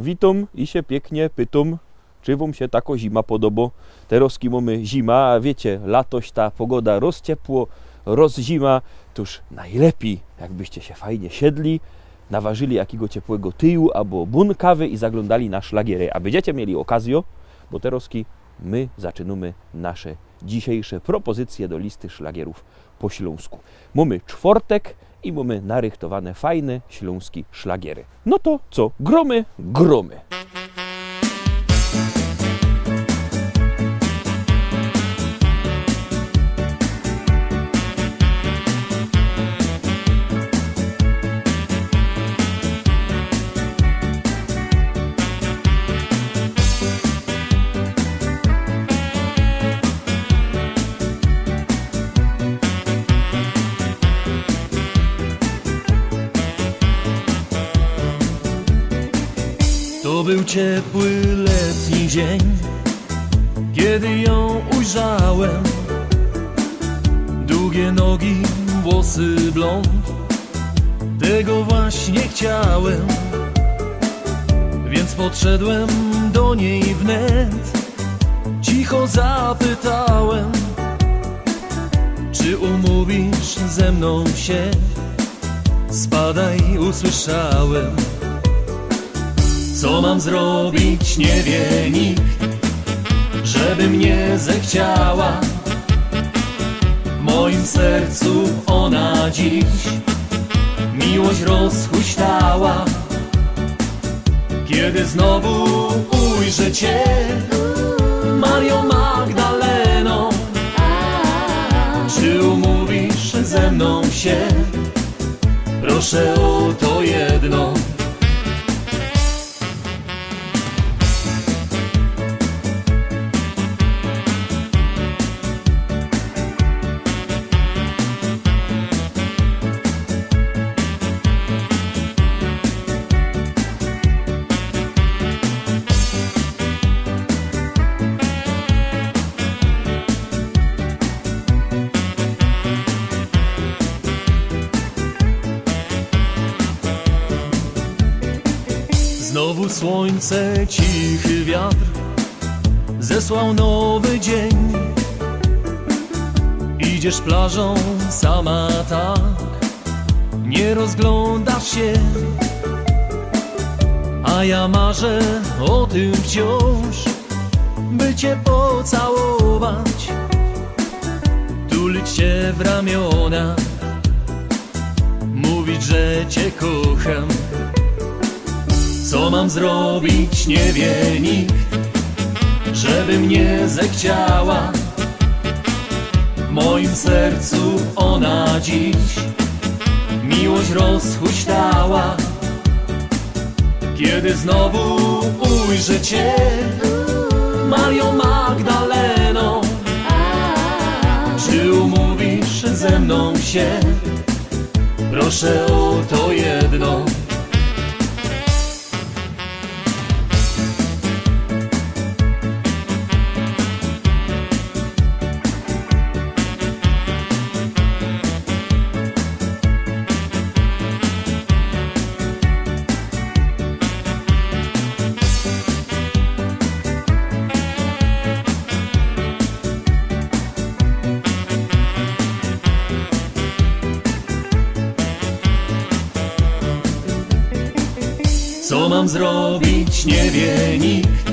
Witam i się pięknie pytam, czy wam się tako zima podoba. Teroski mamy zima, a wiecie, latoś ta pogoda rozciepło, rozzima, toż najlepiej, jakbyście się fajnie siedli, naważyli jakiego ciepłego tyju albo bun kawy i zaglądali na szlagiery. A będziecie mieli okazję, bo teroski my zaczynamy nasze dzisiejsze propozycje do listy szlagierów po śląsku. Mamy czwartek i mamy narychtowane fajne śląskie szlagiery. No to co? Gromy. To był ciepły letni dzień, kiedy ją ujrzałem. Długie nogi, włosy blond, tego właśnie chciałem. Więc podszedłem do niej wnet, cicho zapytałem, czy umówisz ze mną się? Spadaj, usłyszałem. Co mam zrobić, nie wie nikt, żeby mnie zechciała. W moim sercu ona dziś miłość rozhuśtała. Kiedy znowu ujrzę Cię, Mario Magdaleno, czy umówisz ze mną się? Proszę o to jedno. Znowu słońce, cichy wiatr zesłał nowy dzień. Idziesz plażą sama tak, nie rozglądasz się, a ja marzę o tym wciąż, by Cię pocałować, tulić Cię w ramiona, mówić, że Cię kocham. Co mam zrobić, nie wie nikt, żeby mnie zechciała. W moim sercu ona dziś miłość rozhuśtała. Kiedy znowu ujrzę Cię, Mario Magdaleno, czy umówisz ze mną się? Proszę o to jedno. Co mam zrobić, nie wie nikt,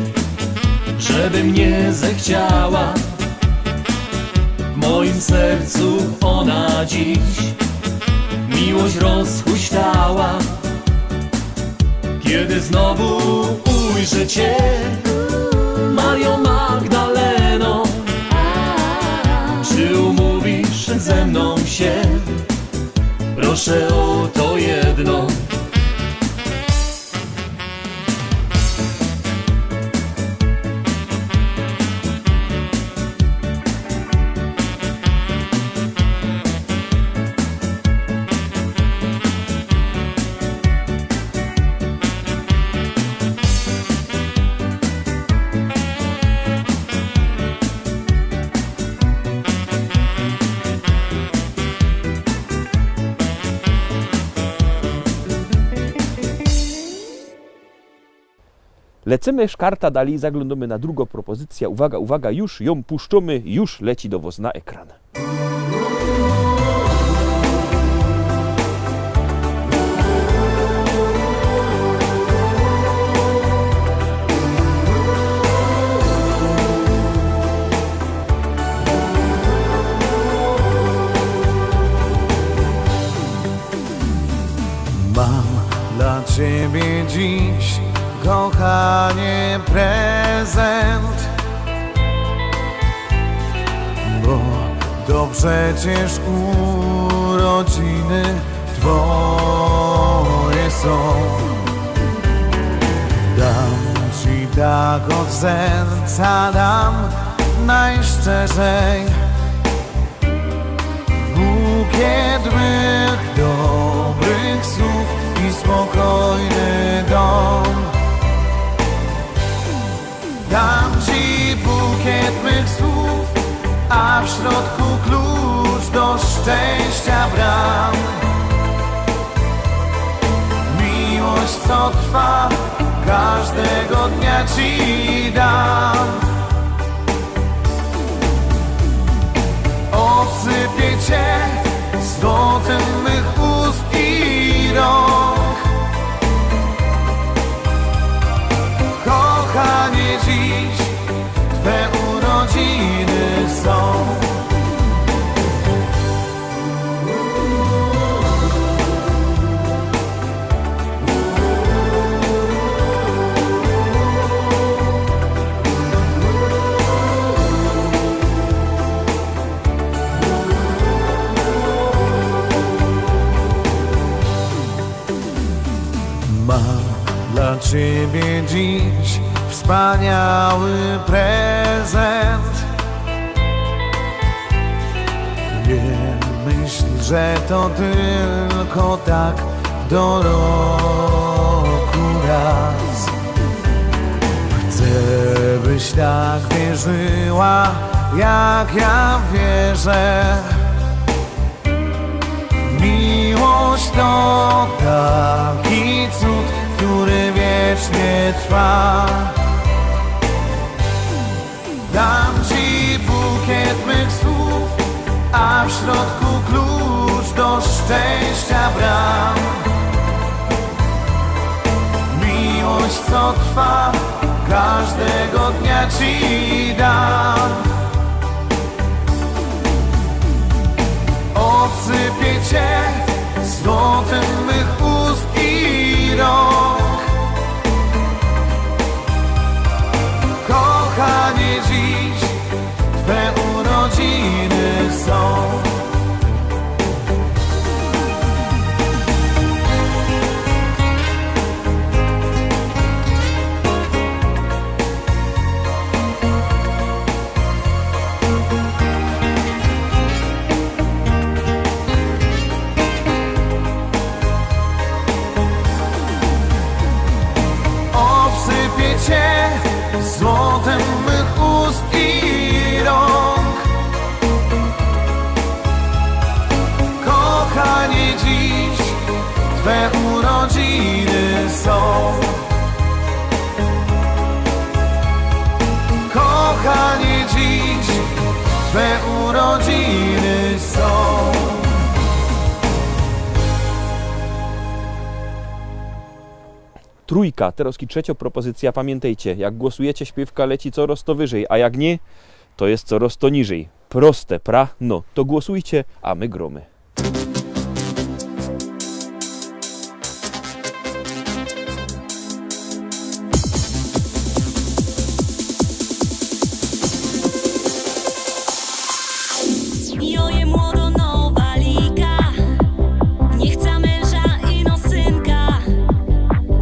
żeby mnie zechciała. W moim sercu ona dziś miłość rozhuśtała. Kiedy znowu ujrzę Cię, Mario Magdaleno, czy umówisz ze mną się? Proszę o to jedno. Lecimy szkarta dalej, zaglądamy na drugą propozycję. Uwaga, uwaga, już ją puszczamy, już leci do was na ekran. Mam dla ciebie dziś, kochanie, prezent, bo to przecież urodziny twoje są. Dam ci tak od serca, dam najszczerzej bukiet mych dobrych słów i spokojny dom. Dam ci bukiet mych słów, a w środku klucz do szczęścia bram. Miłość, co trwa, każdego dnia ci dam. Obsypię cię złotem mych ust i rąk. Kochanie, dziś twe urodziny są. Mam dla ciebie dziś wspaniały prezent. Nie myśl, że to tylko tak do roku raz. Chcę, byś tak wierzyła, jak ja wierzę. Miłość to taki cud, który wiecznie trwa. Dam ci bukiet mych słów, a w środku klucz do szczęścia bram. Miłość, co trwa, każdego dnia ci dam. Obsypię cię złotem mych ust i rąk. Kochanie, dziś twe urodziny są. Cię złotem mych ust i rąk. Kochanie, dziś twe urodziny są. Kochanie, dziś twe urodziny są. Trójka, teraz trzecia propozycja, pamiętajcie, jak głosujecie, śpiewka leci coraz to wyżej, a jak nie, to jest coraz to niżej. Proste, no, to głosujcie, a my gromy. Joje młodo nowa liga, nie chce męża i no synka.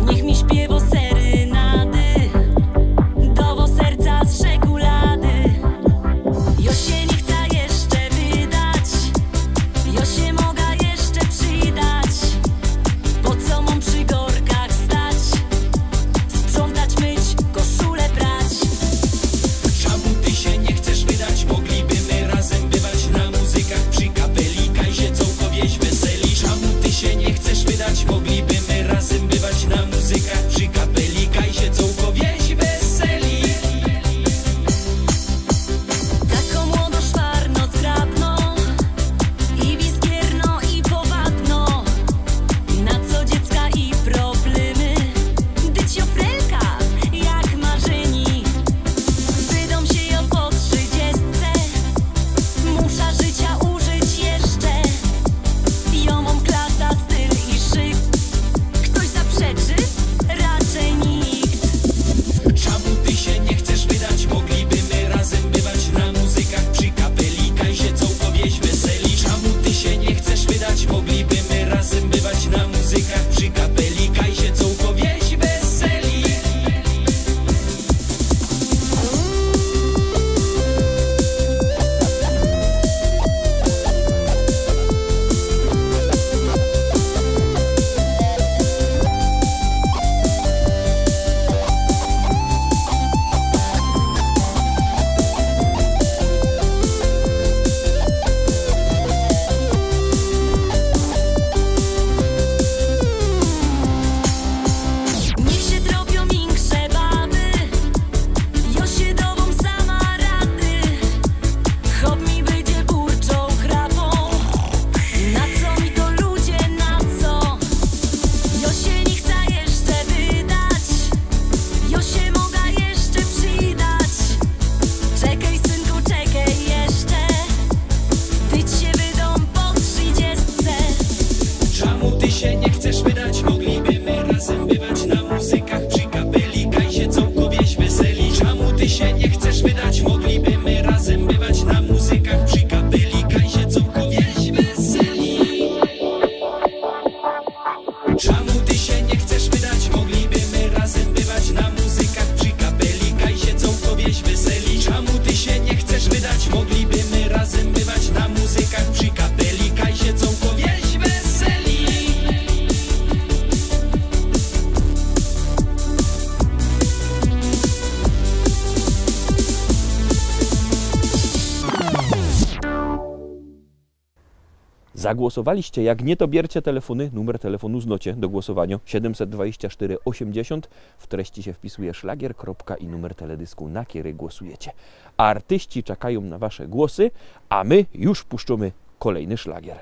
Niech mi śpiewo serynady, do serca z czekolady. Jo się nie chce jeszcze wydać, jo zagłosowaliście. Jak nie, to bierzcie telefony, numer telefonu znocie do głosowania 724 80. W treści się wpisuje szlagier. I numer teledysku, na który głosujecie. Artyści czekają na wasze głosy, a my już puszczamy kolejny szlagier.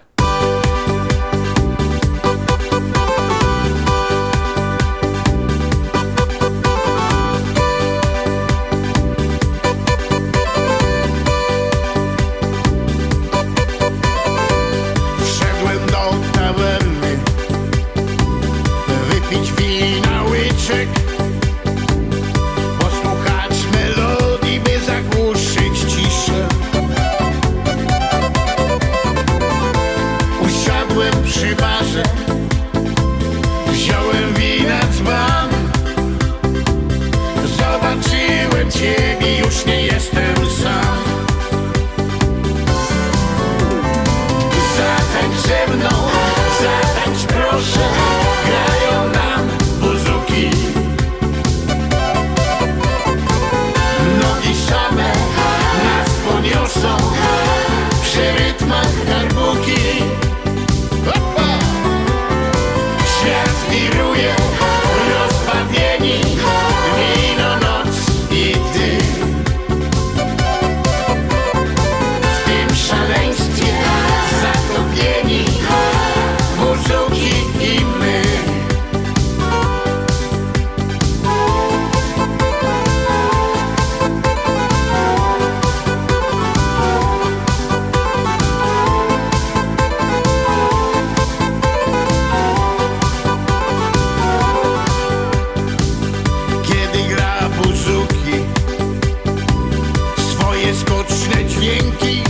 Wszedłem do tawerny, wypić wina łyczek, posłuchać melodii, by zagłuszyć ciszę. Usiadłem przy barze, wziąłem wina dzban. Zobaczyłem ciebie, już nie jestem sam. Zatańcz ze mną, zatańcz proszę, grają nam buzuki. Nogi same nas poniosą przy rytmach darbuki. Opa! Świat wiruje, rozbawieni, wino, noc i ty. W tym szaleństwie zatopieni, buzuki i my. Kiedy gra buzuki, swoje skoczne dźwięki,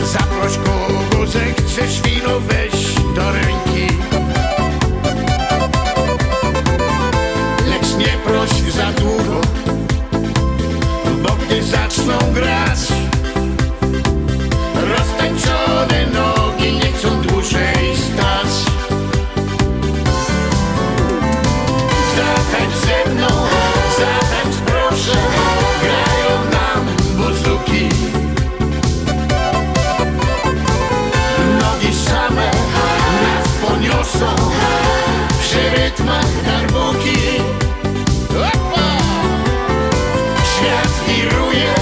zaproś kogo zechcesz, wino weź do ręki. Lecz nie proś za długo, bo gdy zaczną grać, roztańczone nogi nie chcą dłużej stać. Zatańcz ze mną, zatańcz proszę, grają nam buzuki. Nogi same nas poniosą przy rytmach darbuki. Opa! Świat wiruje,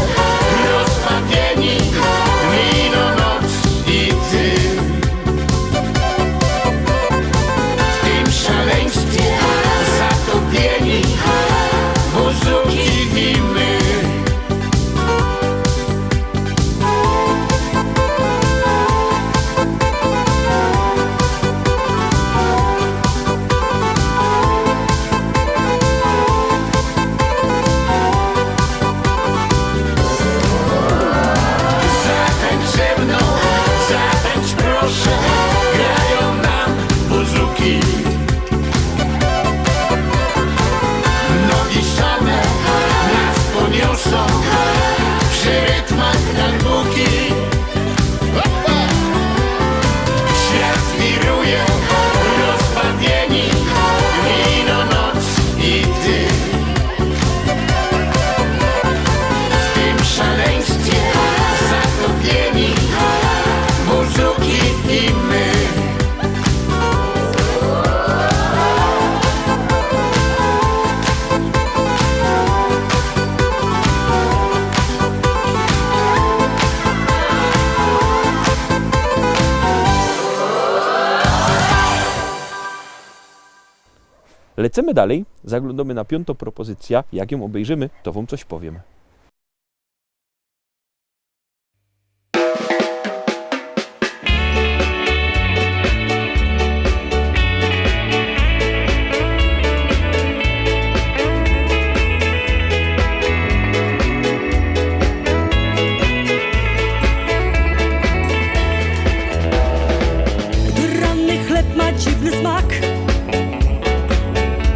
rozbawieni, wino, noc i ty. W tym szaleństwie zatopieni, buzuki i my. Zatańcz ze mną, zatańcz proszę, grają nam buzuki. Nogi same nas poniosą przy rytmach darbuki. Opa! Świat wiruje, rozbawieni, wino, noc i ty. W tym szaleństwie zatopieni, buzuki i my. Lecimy dalej, zaglądamy na piątą propozycję. Jak ją obejrzymy, to wam coś powiem. Gdy ranny chleb ma dziwny smak,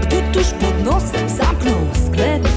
gdy tuż pod nosem zamknął sklep,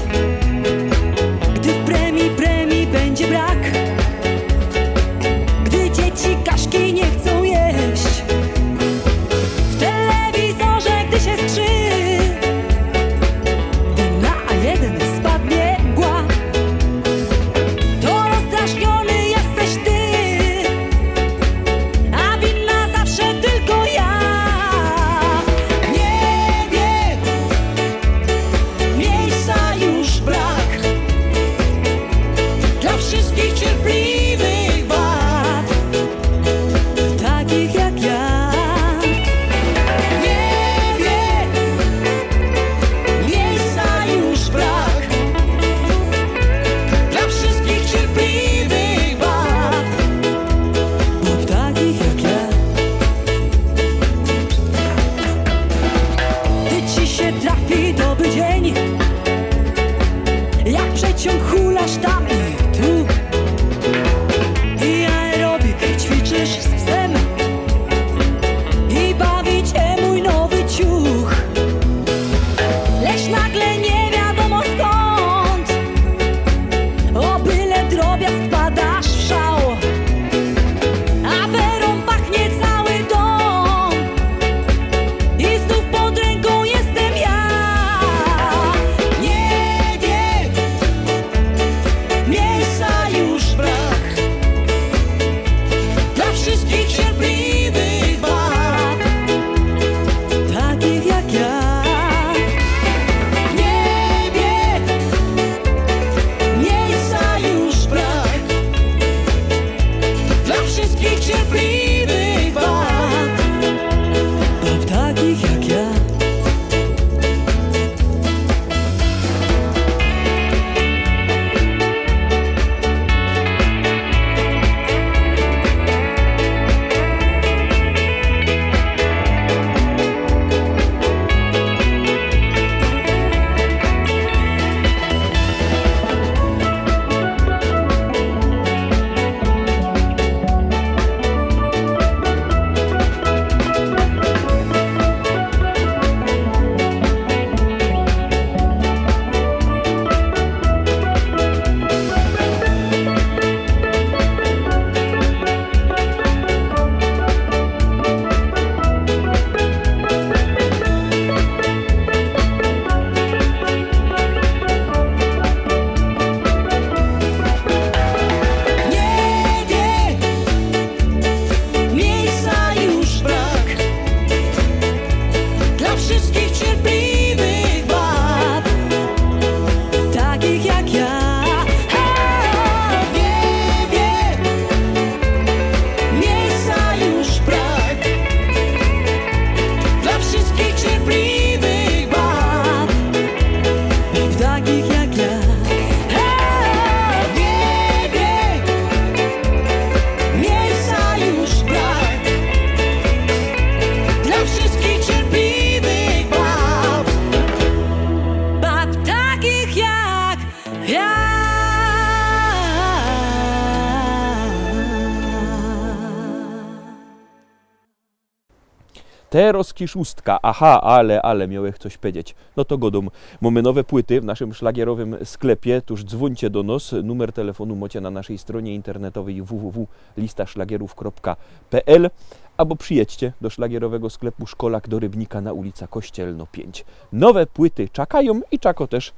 Teroski szóstka, aha, ale miałem coś powiedzieć. No to godum. Mamy nowe płyty w naszym szlagierowym sklepie, tuż dzwońcie do nas. Numer telefonu macie na naszej stronie internetowej www.listaszlagierów.pl albo przyjedźcie do szlagierowego sklepu Szkolak do Rybnika na ulica Kościelno 5. Nowe płyty czekają i czako też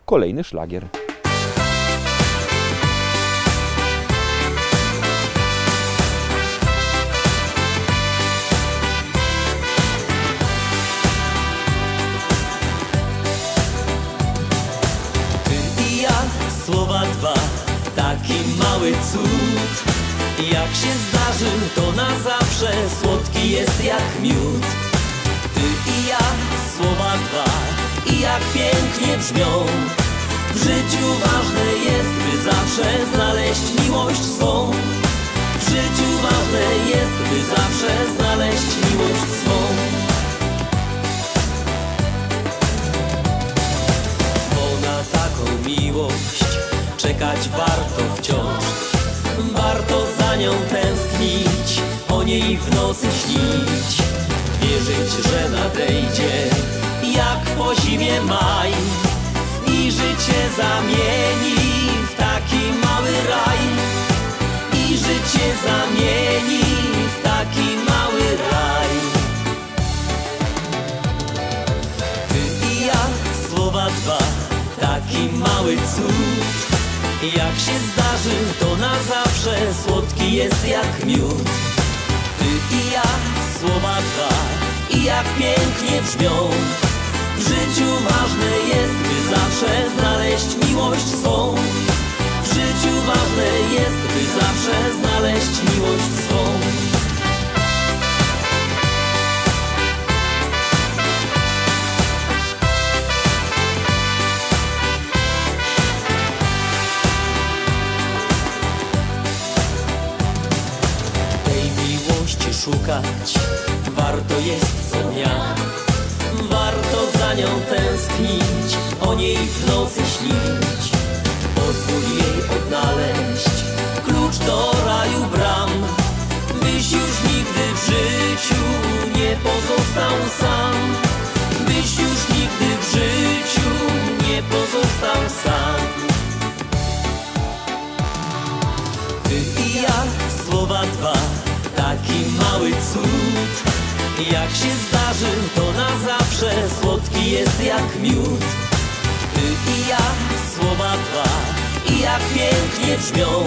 kolejny szlagier. Słowa dwa, taki mały cud. Jak się zdarzy, to na zawsze słodki jest jak miód. Ty i ja, słowa dwa, i jak pięknie brzmią. W życiu ważne jest, by zawsze znaleźć miłość swą. W życiu ważne jest, by zawsze znaleźć miłość swą. Bo na taką miłość czekać warto wciąż. Warto za nią tęsknić, o niej w nocy śnić. Wierzyć, że nadejdzie jak po zimie maj i życie zamieni w taki mały raj. I życie zamieni w taki mały raj. Ty i ja, słowa dwa, taki mały cud. Jak się zdarzy, to na zawsze słodki jest jak miód. Ty i ja, słowa dwa, i jak pięknie brzmią. W życiu ważne jest, by zawsze znaleźć miłość swą. W życiu ważne jest, by zawsze znaleźć miłość swą. Szukać warto jest co dnia. Warto za nią tęsknić, o niej w nocy śnić. Pozwól jej odnaleźć klucz do raju bram, byś już nigdy w życiu nie pozostał sam. Byś już nigdy w życiu nie pozostał sam. Ty i ja, słowa dwa, taki mały cud. Jak się zdarzy, to na zawsze słodki jest jak miód. Ty i ja, słowa dwa, i jak pięknie brzmią.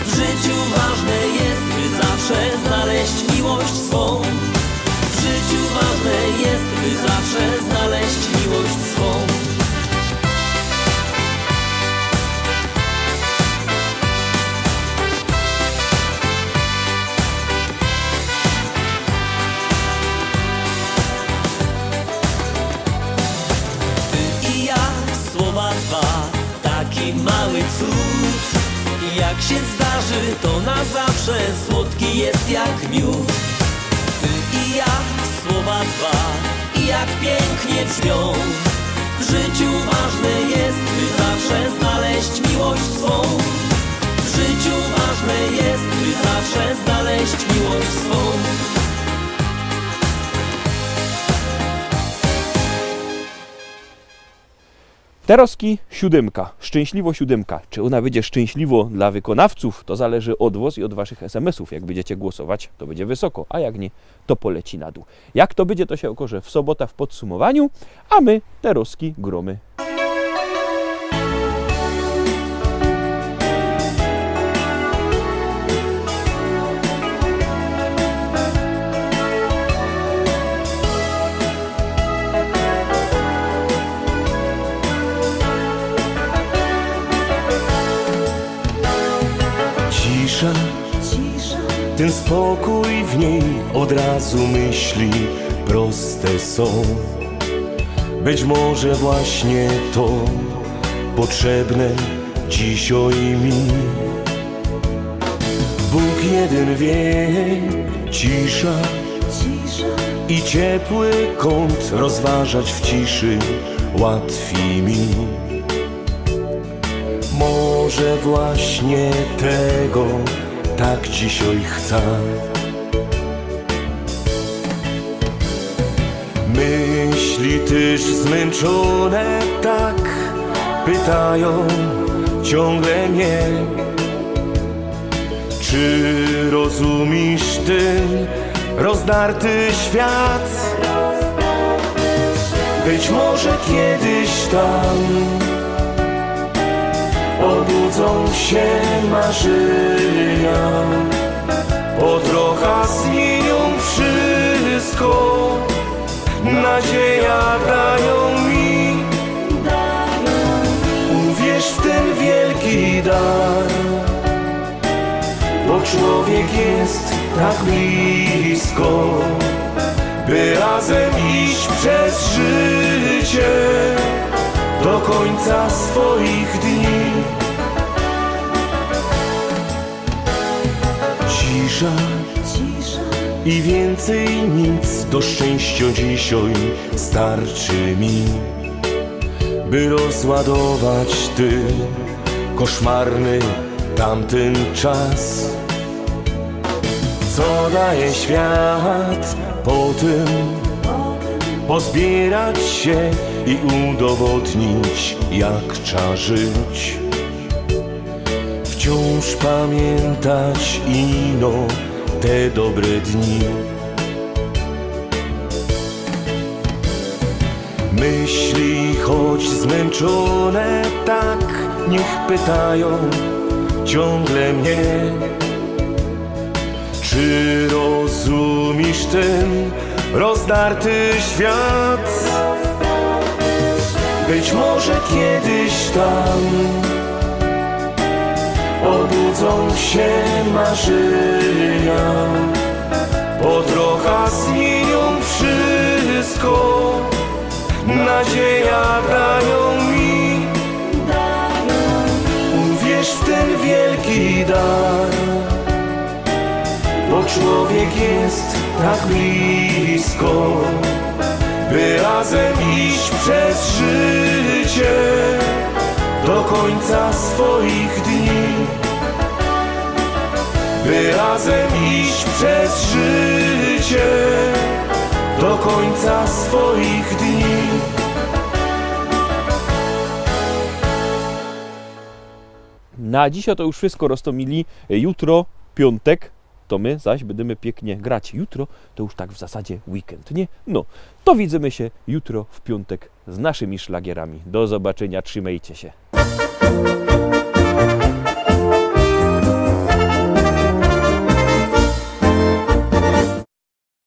W życiu ważne jest, by zawsze znaleźć miłość swą. W życiu ważne jest, by zawsze znaleźć miłość swą. Taki mały cud. Jak się zdarzy, to na zawsze słodki jest jak miód. Ty i ja, słowa dwa, i jak pięknie brzmią. W życiu ważne jest, by zawsze znaleźć miłość swą. W życiu ważne jest, by zawsze znaleźć miłość swą. Teroski siódemka, szczęśliwo siódemka. Czy ona będzie szczęśliwo dla wykonawców, to zależy od was i od waszych SMS-ów. Jak będziecie głosować, to będzie wysoko, a jak nie, to poleci na dół. Jak to będzie, to się okaże w sobotę w podsumowaniu, a my Teroski gromy. Ten spokój w niej od razu myśli proste są. Być może właśnie to potrzebne dzisiaj mi. Bóg jeden wie, cisza i ciepły kąt rozważać w ciszy łatwiej mi. Może właśnie tego tak dzisiaj chcę. Myśli też zmęczone tak pytają ciągle mnie, czy rozumiesz ten rozdarty świat? Być może kiedyś tam obudzą się marzenia, po trochę zmienią wszystko, nadzieja dają mi. Uwierz w ten wielki dar, bo człowiek jest tak blisko, by razem iść przez życie do końca swoich dni. Cisza i więcej nic do szczęścia dzisiaj starczy mi, by rozładować ten koszmarny tamten czas. Co daje świat potem? Pozbierać się i udowodnić, jak trzeba żyć. Wciąż pamiętać ino te dobre dni. Myśli, choć zmęczone tak, niech pytają ciągle mnie, czy rozumiesz ten rozdarty świat? Być może kiedyś tam obudzą się marzenia, po trochę zmienią wszystko, nadzieja dają mi. Uwierz w ten wielki dar, bo człowiek jest tak blisko, by razem iść przez życie do końca swoich dni. By razem iść przez życie do końca swoich dni. Na dzisiaj to już wszystko, Rostomili. Jutro, piątek, to my zaś będziemy pięknie grać. Jutro to już tak w zasadzie weekend, nie? No, to widzimy się jutro w piątek z naszymi szlagierami. Do zobaczenia, trzymajcie się.